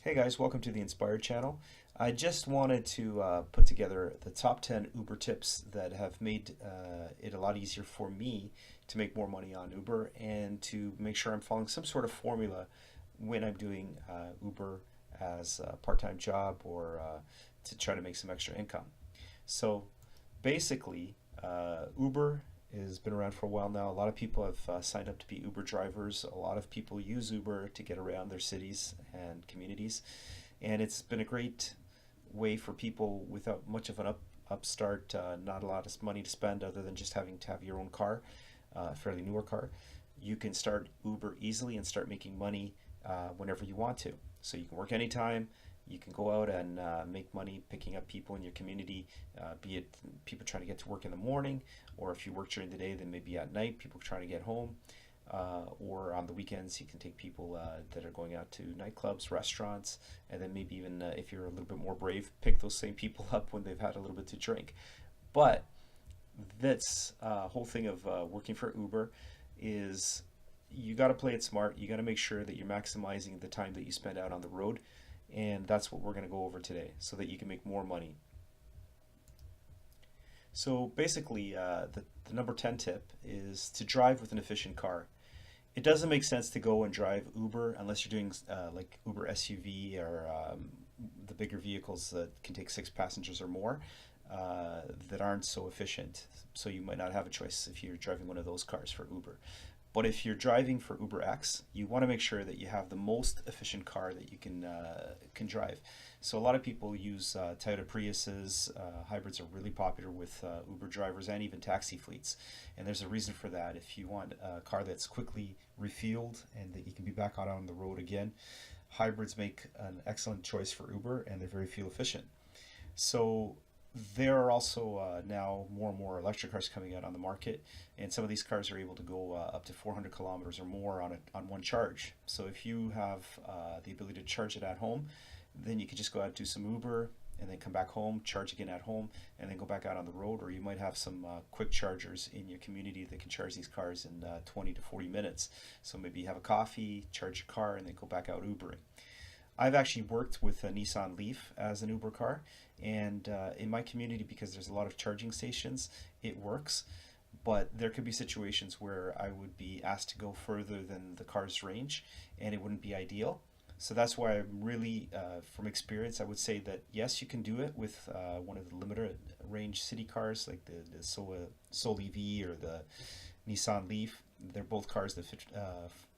Hey guys, welcome to the Inspired channel. I just wanted to put together the top 10 Uber tips that have made it a lot easier for me to make more money on Uber and to make sure I'm following some sort of formula when I'm doing Uber as a part-time job or to try to make some extra income. So basically, Uber has been around for a while now. A lot of people have signed up to be Uber drivers. A lot of people use Uber to get around their cities and communities. And it's been a great way for people without much of an upstart, not a lot of money to spend other than just having to have your own car, a fairly newer car. You can start Uber easily and start making money whenever you want to. So you can work anytime. You can go out and make money picking up people in your community, be it people trying to get to work in the morning, or if you work during the day, then maybe at night, people trying to get home. Or on the weekends, you can take people that are going out to nightclubs, restaurants, and then maybe even if you're a little bit more brave, pick those same people up when they've had a little bit to drink. But this whole thing of working for Uber is you got to play it smart. You got to make sure that you're maximizing the time that you spend out on the road. And that's what we're going to go over today so that you can make more money. So basically, the number 10 tip is to drive with an efficient car. It doesn't make sense to go and drive Uber unless you're doing like Uber SUV or the bigger vehicles that can take six passengers or more that aren't so efficient. So you might not have a choice if you're driving one of those cars for Uber. But if you're driving for Uber X, you want to make sure that you have the most efficient car that you can drive. So a lot of people use Toyota Priuses. Hybrids are really popular with Uber drivers and even taxi fleets. And there's a reason for that. If you want a car that's quickly refueled and that you can be back out on the road again, hybrids make an excellent choice for Uber and they're very fuel efficient. So there are also now more and more electric cars coming out on the market, and some of these cars are able to go up to 400 kilometers or more on one charge. So if you have the ability to charge it at home, then you can just go out do some Uber and then come back home, charge again at home, and then go back out on the road. Or you might have some quick chargers in your community that can charge these cars in 20 to 40 minutes. So maybe you have a coffee, charge your car, and then go back out Ubering. I've actually worked with a Nissan Leaf as an Uber car, and in my community, because there's a lot of charging stations, it works. But there could be situations where I would be asked to go further than the car's range, and it wouldn't be ideal. So that's why I'm really, from experience, I would say that yes, you can do it with one of the limited range city cars like the Soul EV or the Nissan Leaf. They're both cars that fit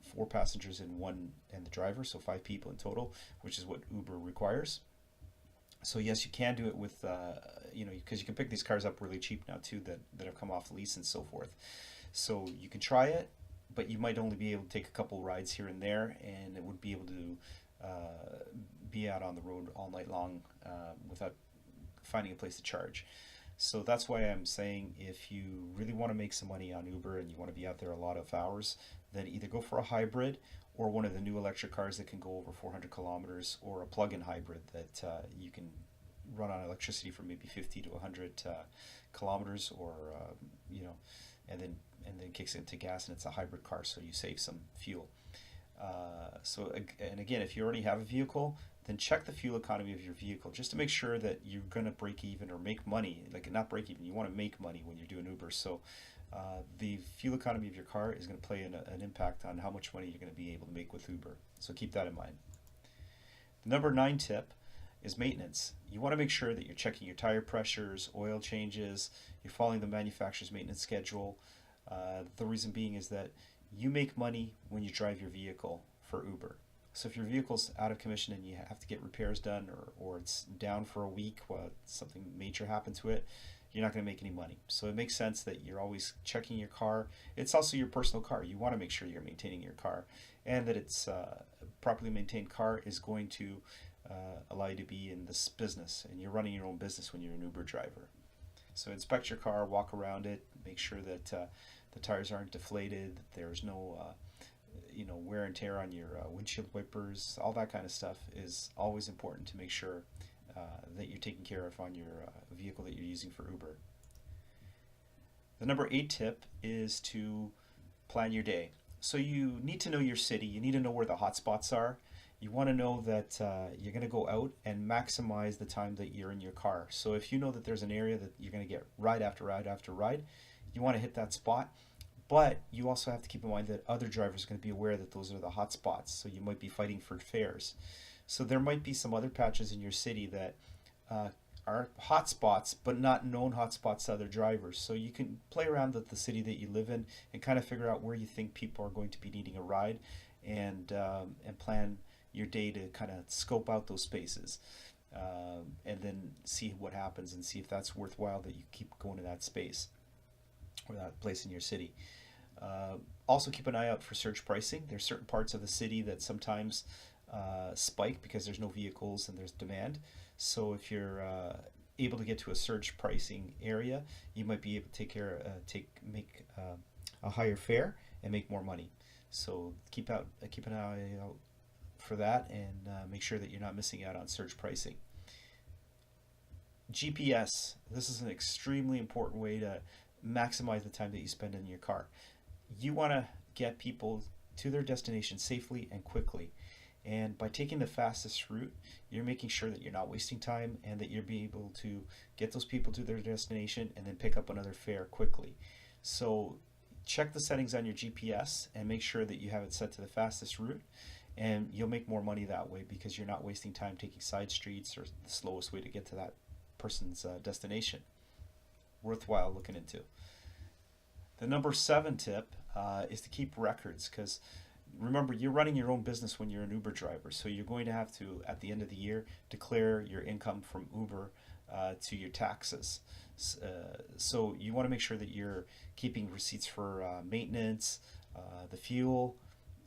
four passengers in one and the driver, so five people in total, which is what Uber requires. So yes, you can do it with, because you can pick these cars up really cheap now too that have come off lease and so forth. So you can try it, but you might only be able to take a couple rides here and there, and it would be able to be out on the road all night long without finding a place to charge. So that's why I'm saying if you really want to make some money on Uber and you want to be out there a lot of hours, then either go for a hybrid or one of the new electric cars that can go over 400 kilometers, or a plug-in hybrid that you can run on electricity for maybe 50 to 100 kilometers, or and then kicks into gas, and it's a hybrid car, so you save some fuel. And again, if you already have a vehicle, then check the fuel economy of your vehicle just to make sure that you're going to break even or make money. Like, not break even, you want to make money when you're doing Uber. So the fuel economy of your car is going to play an impact on how much money you're going to be able to make with Uber. So keep that in mind. The number 9 tip is maintenance. You want to make sure that you're checking your tire pressures, oil changes, you're following the manufacturer's maintenance schedule. The reason being is that you make money when you drive your vehicle for Uber. So if your vehicle's out of commission and you have to get repairs done, or it's down for a week while something major happened to it, you're not going to make any money. So it makes sense that you're always checking your car. It's also your personal car. You want to make sure you're maintaining your car, and that it's a properly maintained car is going to allow you to be in this business, and you're running your own business when you're an Uber driver. So inspect your car, walk around it, make sure that the tires aren't deflated, that there's no wear and tear on your windshield wipers. All that kind of stuff is always important to make sure that you're taking care of on your vehicle that you're using for Uber. The number 8 tip is to plan your day. So you need to know your city. You need to know where the hot spots are. You want to know that you're going to go out and maximize the time that you're in your car. So if you know that there's an area that you're going to get ride after ride after ride, you want to hit that spot. But you also have to keep in mind that other drivers are going to be aware that those are the hot spots. So you might be fighting for fares. So there might be some other patches in your city that uh, are hot spots, but not known hot spots to other drivers. So you can play around with the city that you live in and kind of figure out where you think people are going to be needing a ride, and plan your day to kind of scope out those spaces, and then see what happens and see if that's worthwhile that you keep going to that space or that place in your city. Uh, Also, keep an eye out for surge pricing. There's certain parts of the city that sometimes spike because there's no vehicles and there's demand. So if you're able to get to a surge pricing area, you might be able to make a higher fare and make more money. So keep an eye out for that, and make sure that you're not missing out on surge pricing. GPS. This is an extremely important way to maximize the time that you spend in your car. You want to get people to their destination safely and quickly. And by taking the fastest route, you're making sure that you're not wasting time and that you're being able to get those people to their destination and then pick up another fare quickly. So check the settings on your GPS and make sure that you have it set to the fastest route, and you'll make more money that way because you're not wasting time taking side streets or the slowest way to get to that person's destination. Worthwhile looking into. The number 7 tip is to keep records, because remember, you're running your own business when you're an Uber driver, so you're going to have to, at the end of the year, declare your income from Uber to your taxes. So you want to make sure that you're keeping receipts for maintenance, the fuel,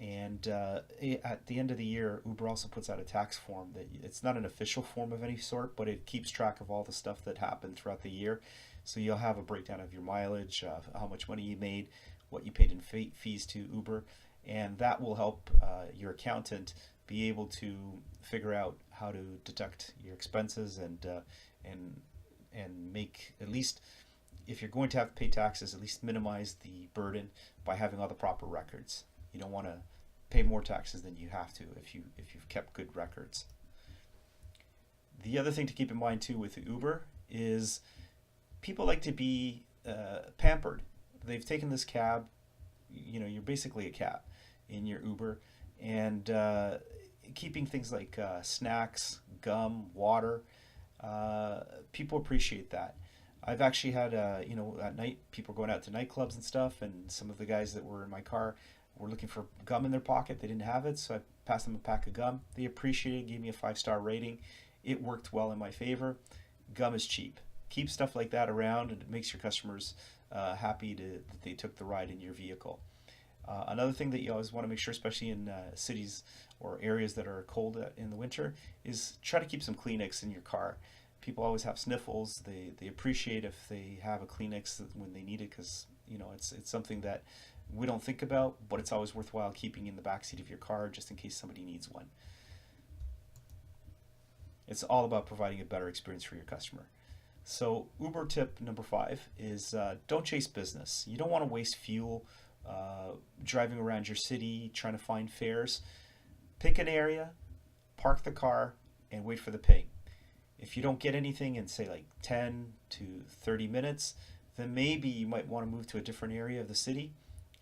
and at the end of the year, Uber also puts out a tax form that it's not an official form of any sort, but it keeps track of all the stuff that happened throughout the year. So you'll have a breakdown of your mileage, how much money you made, what you paid in fees to Uber, and that will help your accountant be able to figure out how to deduct your expenses, and make, at least if you're going to have to pay taxes, at least minimize the burden by having all the proper records. You don't want to pay more taxes than you have to if you've kept good records. The other thing to keep in mind too with Uber is people like to be pampered. They've taken this cab. You're basically a cab in your Uber, and keeping things like snacks, gum, water. People appreciate that. I've actually had, at night, people going out to nightclubs and stuff, and some of the guys that were in my car were looking for gum in their pocket. They didn't have it, so I passed them a pack of gum. They appreciated it, gave me a 5-star rating. It worked well in my favor. Gum is cheap. Keep stuff like that around, and it makes your customers happy that they took the ride in your vehicle. Another thing that you always want to make sure, especially in cities or areas that are cold in the winter, is try to keep some Kleenex in your car. People always have sniffles. They appreciate if they have a Kleenex when they need it, because it's something that we don't think about, but it's always worthwhile keeping in the backseat of your car just in case somebody needs one. It's all about providing a better experience for your customer. So Uber tip number 5 is don't chase business. You don't want to waste fuel driving around your city trying to find fares. Pick an area, park the car, and wait for the ping. If you don't get anything in, say, like 10 to 30 minutes, then maybe you might want to move to a different area of the city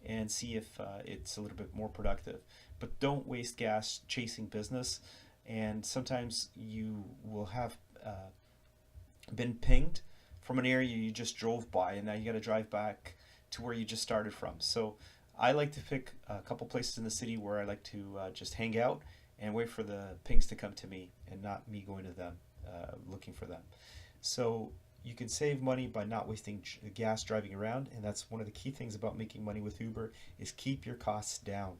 and see if it's a little bit more productive. But don't waste gas chasing business. And sometimes you will have been pinged from an area you just drove by, and now you got to drive back to where you just started from. So I like to pick a couple places in the city where I like to just hang out and wait for the pings to come to me, and not me going to them looking for them. So you can save money by not wasting gas driving around, and that's one of the key things about making money with Uber, is keep your costs down.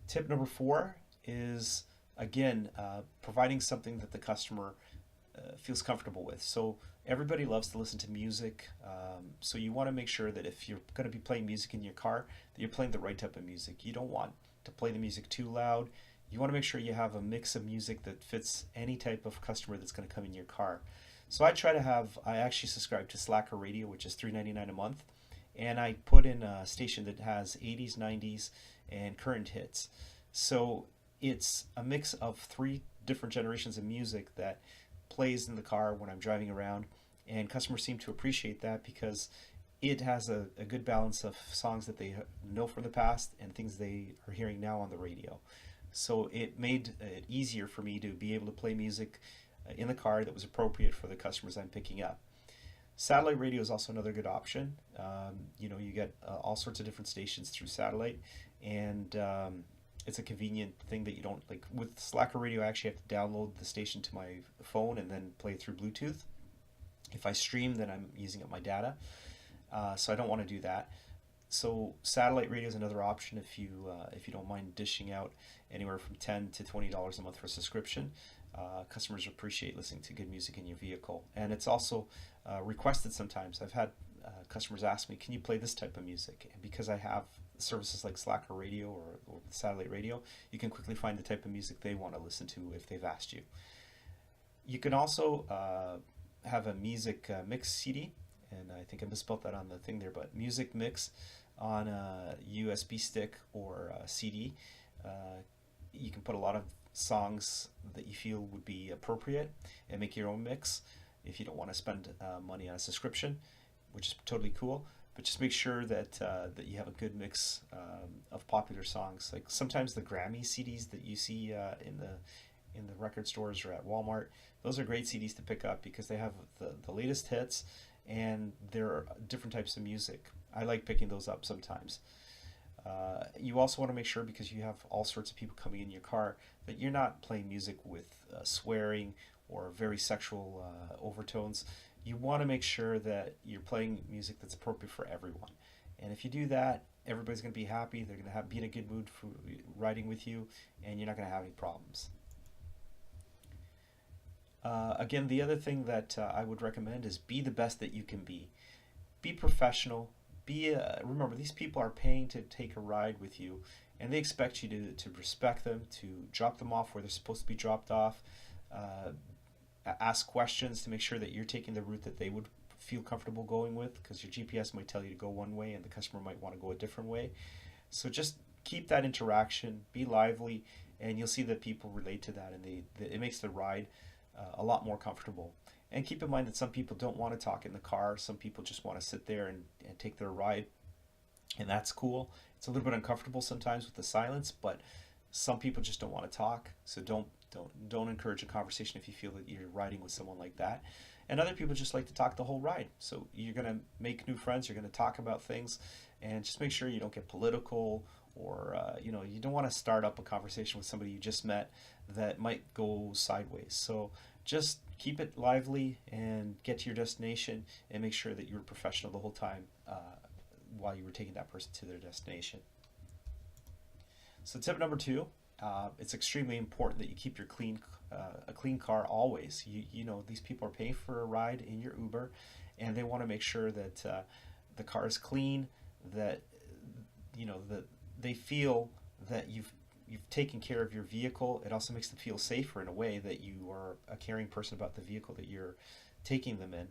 Tip number 4 is, again, providing something that the customer feels comfortable with. So everybody loves to listen to music, so you want to make sure that if you're going to be playing music in your car, that you're playing the right type of music. You don't want to play the music too loud. You want to make sure you have a mix of music that fits any type of customer that's going to come in your car. So I actually subscribe to Slacker Radio, which is $3.99 a month, and I put in a station that has 80s, 90s, and current hits. So it's a mix of three different generations of music that plays in the car when I'm driving around, and customers seem to appreciate that because it has a good balance of songs that they know from the past and things they are hearing now on the radio. So it made it easier for me to be able to play music in the car that was appropriate for the customers I'm picking up. Satellite radio is also another good option. You get all sorts of different stations through satellite, and it's a convenient thing that you don't like. With Slacker radio, I actually have to download the station to my phone and then play it through Bluetooth. If I stream, then I'm using up my data, so I don't want to do that. So satellite radio is another option if you don't mind dishing out anywhere from $10 to $20 a month for a subscription. Customers appreciate listening to good music in your vehicle, and it's also requested sometimes. I've had customers ask me, "Can you play this type of music?" And because I have services like Slacker Radio or satellite radio, you can quickly find the type of music they want to listen to if they've asked you. You can also have a music mix CD, and I think I misspelled that on the thing there, but music mix on a USB stick or a CD. Uh, you can put a lot of songs that you feel would be appropriate and make your own mix if you don't want to spend money on a subscription, which is totally cool. But just make sure that you have a good mix of popular songs. Like sometimes the Grammy CDs that you see in the record stores or at Walmart, those are great CDs to pick up because they have the latest hits and there are different types of music. I like picking those up sometimes. You also want to make sure, because you have all sorts of people coming in your car, that you're not playing music with swearing or very sexual overtones. You want to make sure that you're playing music that's appropriate for everyone. And if you do that, everybody's going to be happy. They're going to be in a good mood for riding with you, and you're not going to have any problems. Again, the other thing that I would recommend is be the best that you can be. Be professional. Remember, these people are paying to take a ride with you, and they expect you to respect them, to drop them off where they're supposed to be dropped off, uh, ask questions to make sure that you're taking the route that they would feel comfortable going with, because your GPS might tell you to go one way and the customer might want to go a different way. So just keep that interaction, be lively, and you'll see that people relate to that, and it makes the ride a lot more comfortable. And keep in mind that some people don't want to talk in the car. Some people just want to sit there and take their ride, and that's cool. It's a little bit uncomfortable sometimes with the silence, but some people just don't want to talk. So don't encourage a conversation if you feel that you're riding with someone like that. And other people just like to talk the whole ride. So you're gonna make new friends. You're gonna talk about things, and just make sure you don't get political or you don't want to start up a conversation with somebody you just met that might go sideways. So just keep it lively and get to your destination, and make sure that you're professional the whole time while you were taking that person to their destination. So tip number two, it's extremely important that you keep a clean car always. These people are paying for a ride in your Uber, and they want to make sure that the car is clean, that that they feel that you've taken care of your vehicle. It also makes them feel safer in a way that you are a caring person about the vehicle that you're taking them in.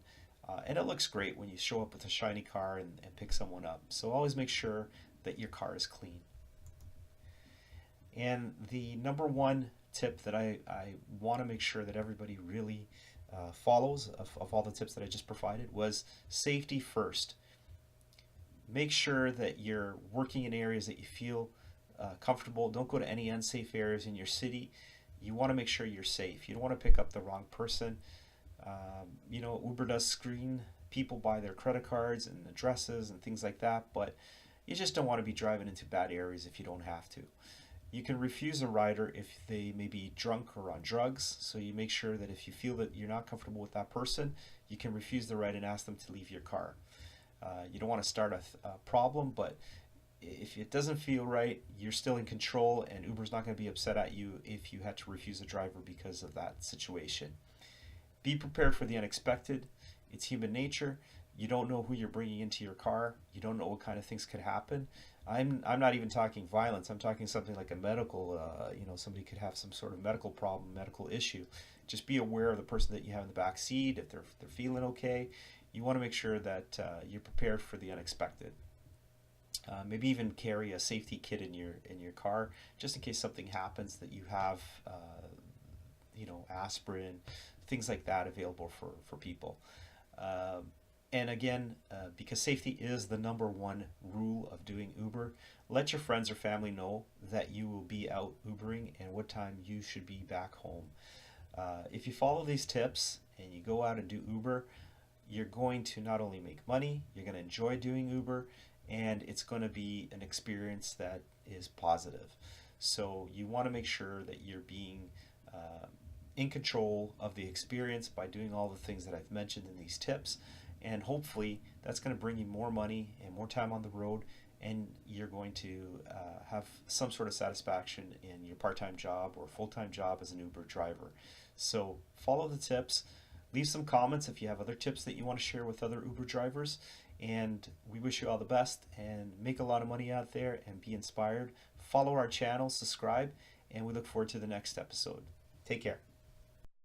And it looks great when you show up with a shiny car and pick someone up. So always make sure that your car is clean. And the number one tip that I want to make sure that everybody really follows of all the tips that I just provided was safety first. Make sure that you're working in areas that you feel comfortable. Don't go to any unsafe areas in your city. You want to make sure you're safe. You don't want to pick up the wrong person. Uber does screen people by their credit cards and addresses and things like that, but you just don't want to be driving into bad areas if you don't have to. You can refuse a rider if they may be drunk or on drugs, so you make sure that if you feel that you're not comfortable with that person, you can refuse the ride and ask them to leave your car. You don't want to start a problem, but if it doesn't feel right, you're still in control, and Uber's not going to be upset at you if you had to refuse a driver because of that situation. Be prepared for the unexpected. It's human nature. You don't know who you're bringing into your car. You don't know what kind of things could happen. I'm not even talking violence. I'm talking something like a medical, somebody could have some sort of medical problem, medical issue. Just be aware of the person that you have in the back seat. If they're feeling okay, you want to make sure that you're prepared for the unexpected. Maybe even carry a safety kit in your car, just in case something happens, that you have aspirin, things like that available for people. Um, and again, because safety is the number one rule of doing Uber, let your friends or family know that you will be out Ubering and what time you should be back home. If you follow these tips and you go out and do Uber, you're going to not only make money, you're going to enjoy doing Uber, and it's going to be an experience that is positive. So you want to make sure that you're being uh, in control of the experience by doing all the things that I've mentioned in these tips. And hopefully, that's going to bring you more money and more time on the road, and you're going to have some sort of satisfaction in your part time job or full time job as an Uber driver. So, follow the tips. Leave some comments if you have other tips that you want to share with other Uber drivers. And we wish you all the best and make a lot of money out there and be inspired. Follow our channel, subscribe, and we look forward to the next episode. Take care.